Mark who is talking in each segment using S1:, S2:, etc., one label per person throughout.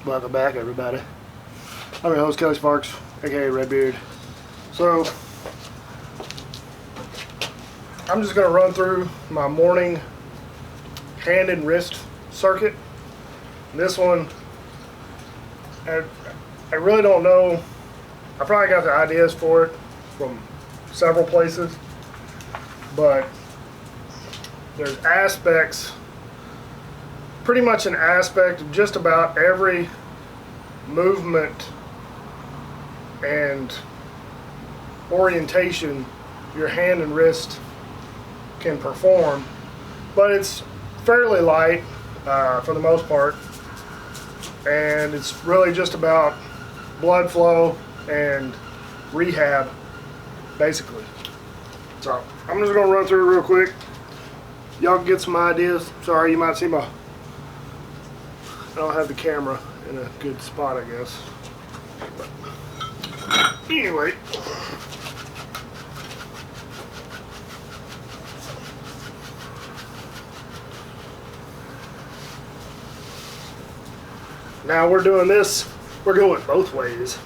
S1: Welcome back, everybody. I'm your host, Kelly Sparks, aka Redbeard. So, I'm just going to run through my morning hand and wrist circuit. This one, I really don't know. I probably got the ideas for it from several places, but there's aspects, pretty much an aspect of just about every movement and orientation your hand and wrist can perform, but it's fairly light for the most part, and it's really just about blood flow and rehab, basically. So I'm just gonna run through it real quick. Y'all can get some ideas. Sorry, you might see I don't have the camera in a good spot, I guess. But anyway. Now we're doing this, we're going both ways.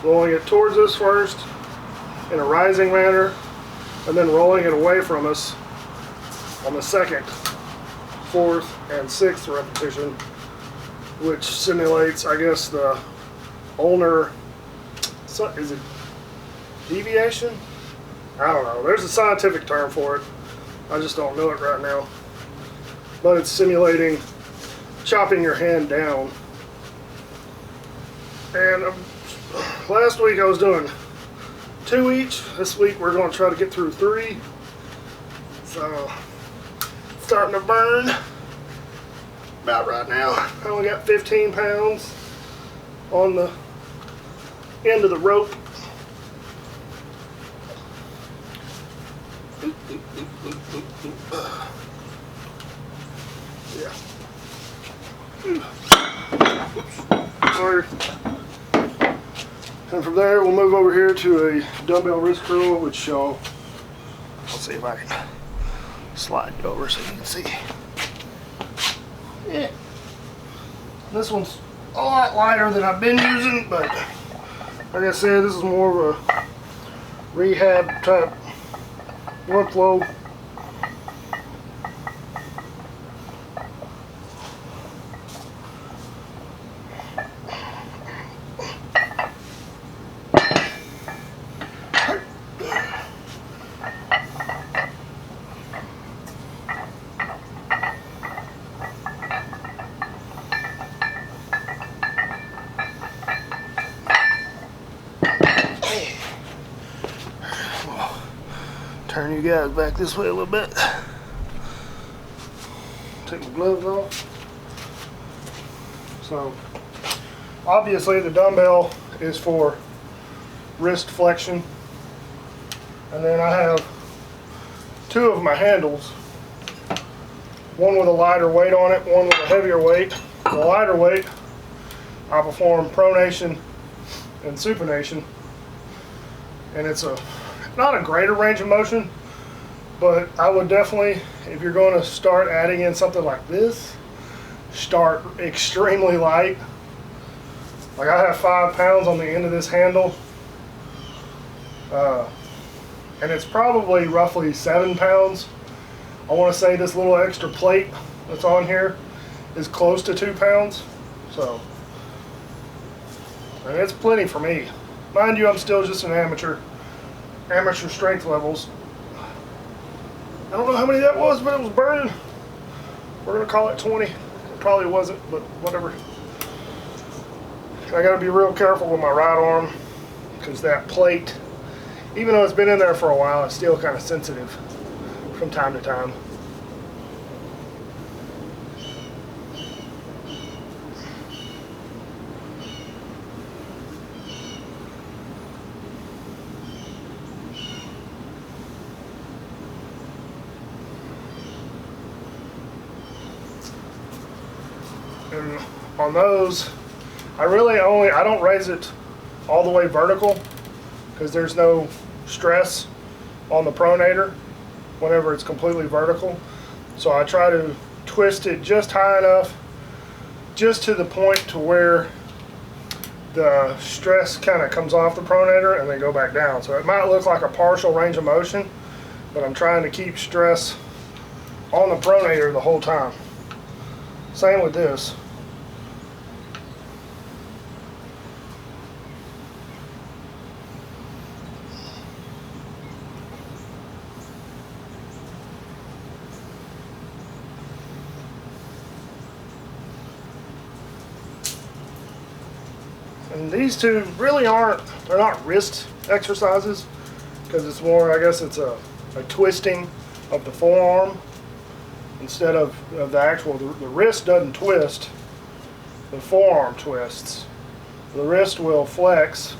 S1: Rolling it towards us first in a rising manner, and then rolling it away from us on the second, fourth, and sixth repetition, which simulates, I guess, the ulnar, is it deviation? I don't know. There's a scientific term for it. I just don't know it right now. But it's simulating chopping your hand down. And last week I was doing 2 each. This week we're going to try to get through 3. So, starting to burn about right now. I only got 15 pounds on the end of the rope. Yeah. Sorry. And from there, we'll move over here to a dumbbell wrist curl, which I'll see if I can slide it over so you can see. Yeah. This one's a lot lighter than I've been using, but like I said, this is more of a rehab type workflow. Turn you guys back this way a little bit. Take my gloves off. So, obviously the dumbbell is for wrist flexion. And then I have 2 of my handles. One with a lighter weight on it, one with a heavier weight. The lighter weight, I perform pronation and supination. And it's not a greater range of motion, but I would definitely, if you're going to start adding in something like this, start extremely light. Like I have 5 pounds on the end of this handle, and it's probably roughly 7 pounds. I want to say this little extra plate that's on here is close to 2 pounds, so and it's plenty for me. Mind you, I'm still just an amateur strength levels. I don't know how many that was, but it was burning. We're gonna call it 20. It probably wasn't, but whatever. I gotta be real careful with my right arm because that plate, even though it's been in there for a while, it's still kind of sensitive from time to time. And on those, I don't raise it all the way vertical because there's no stress on the pronator whenever it's completely vertical. So I try to twist it just high enough, just to the point to where the stress kind of comes off the pronator and then go back down. So it might look like a partial range of motion, but I'm trying to keep stress on the pronator the whole time. Same with this. And these two really aren't, they're not wrist exercises, because it's more, I guess it's a twisting of the forearm instead of the actual, the wrist doesn't twist, the forearm twists. The wrist will flex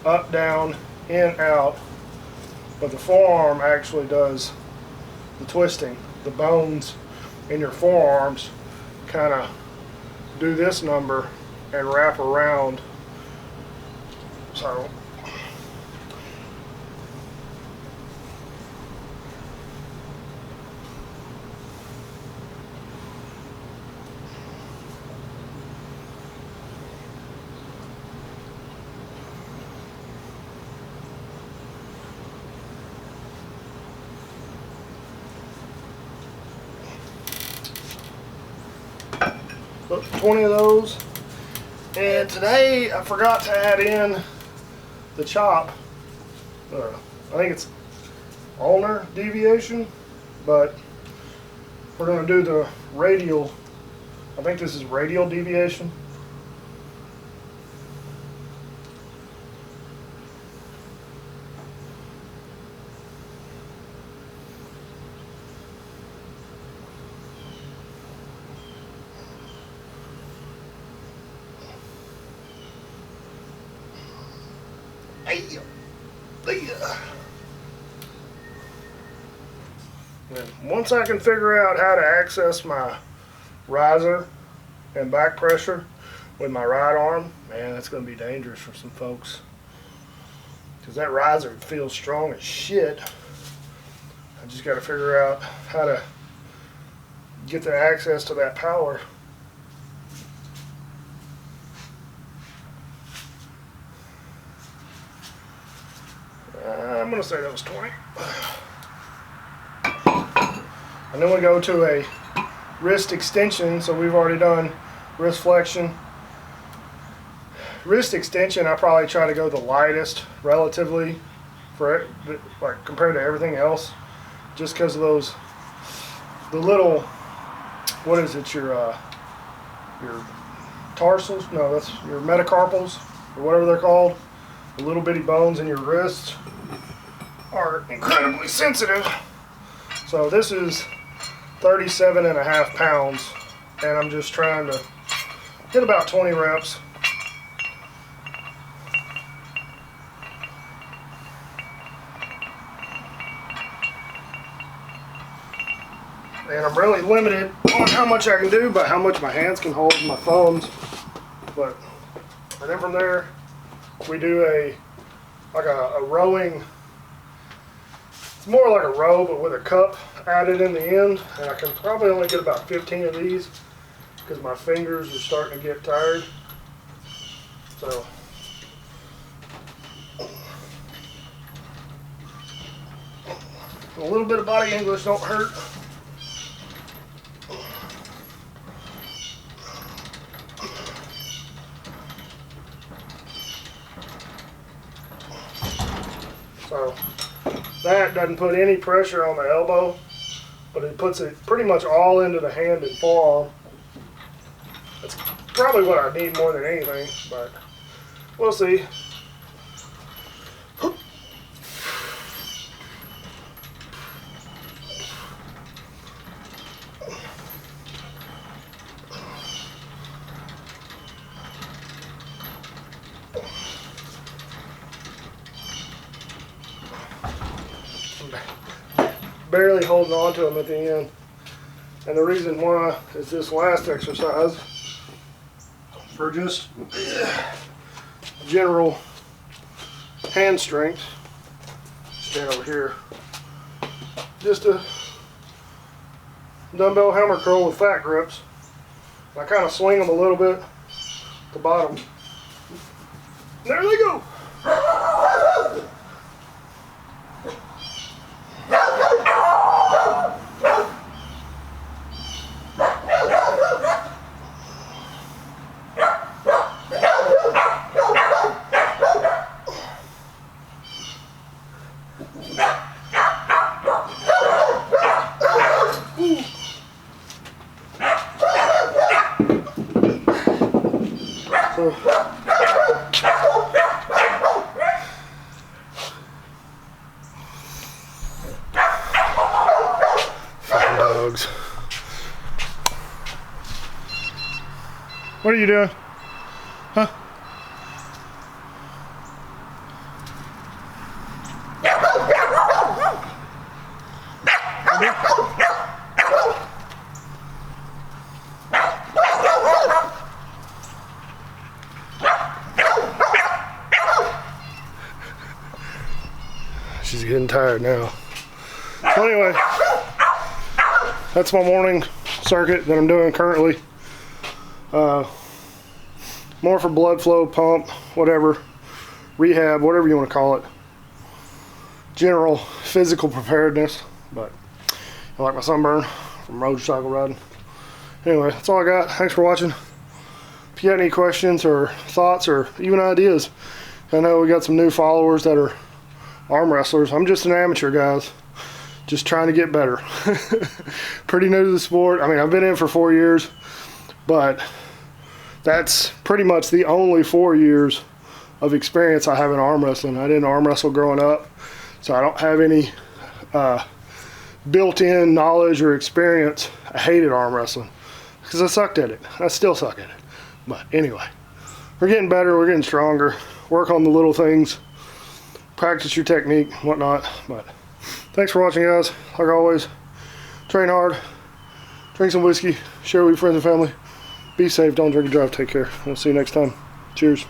S1: up, down, in, out, but the forearm actually does the twisting. The bones in your forearms kind of do this number and wrap around. So look, 20 of those. And today I forgot to add in the chop. I think it's ulnar deviation, but we're going to do the radial. I think this is radial deviation. And once I can figure out how to access my riser and back pressure with my right arm, man, that's going to be dangerous for some folks. Because that riser feels strong as shit. I just got to figure out how to get the access to that power. I'm going to say that was 20. And then we go to a wrist extension. So we've already done wrist flexion. Wrist extension, I probably try to go the lightest relatively for it, like compared to everything else, just because of those, the little, what is it, your tarsals? No, that's your metacarpals or whatever they're called. The little bitty bones in your wrists are incredibly sensitive. So this is 37.5 pounds, and I'm just trying to get about 20 reps. And I'm really limited on how much I can do by how much my hands can hold and my thumbs. And then from there, we do a rowing. It's more like a row, but with a cup added in the end. And I can probably only get about 15 of these because my fingers are starting to get tired. So a little bit of body English don't hurt. So that doesn't put any pressure on the elbow, but it puts it pretty much all into the hand and forearm. That's probably what I need more than anything, but we'll see. Barely holding on to them at the end. And the reason why is this last exercise for just general hand strength. Stand over here. Just to dumbbell hammer curl with fat grips. I kind of swing them a little bit at the bottom. There they go. Fucking dogs. What are you doing? Huh? She's getting tired now. So anyway, that's my morning circuit that I'm doing currently. More for blood flow, pump, whatever, rehab, whatever you want to call it. General physical preparedness, but I like my sunburn from motorcycle riding. Anyway, that's all I got. Thanks for watching. If you got any questions or thoughts or even ideas, I know we got some new followers that are arm wrestlers. I'm just an amateur, guys. Just trying to get better. Pretty new to the sport. I mean, I've been in for 4 years, but that's pretty much the only 4 years of experience I have in arm wrestling. I didn't arm wrestle growing up, so I don't have any built-in knowledge or experience. I hated arm wrestling because I sucked at it. I still suck at it. But anyway, we're getting better. We're getting stronger. Work on the little things. Practice your technique, whatnot. But thanks for watching, guys. Like always, train hard, drink some whiskey, share with your friends and family. Be safe, don't drink and drive, take care. We'll see you next time. Cheers.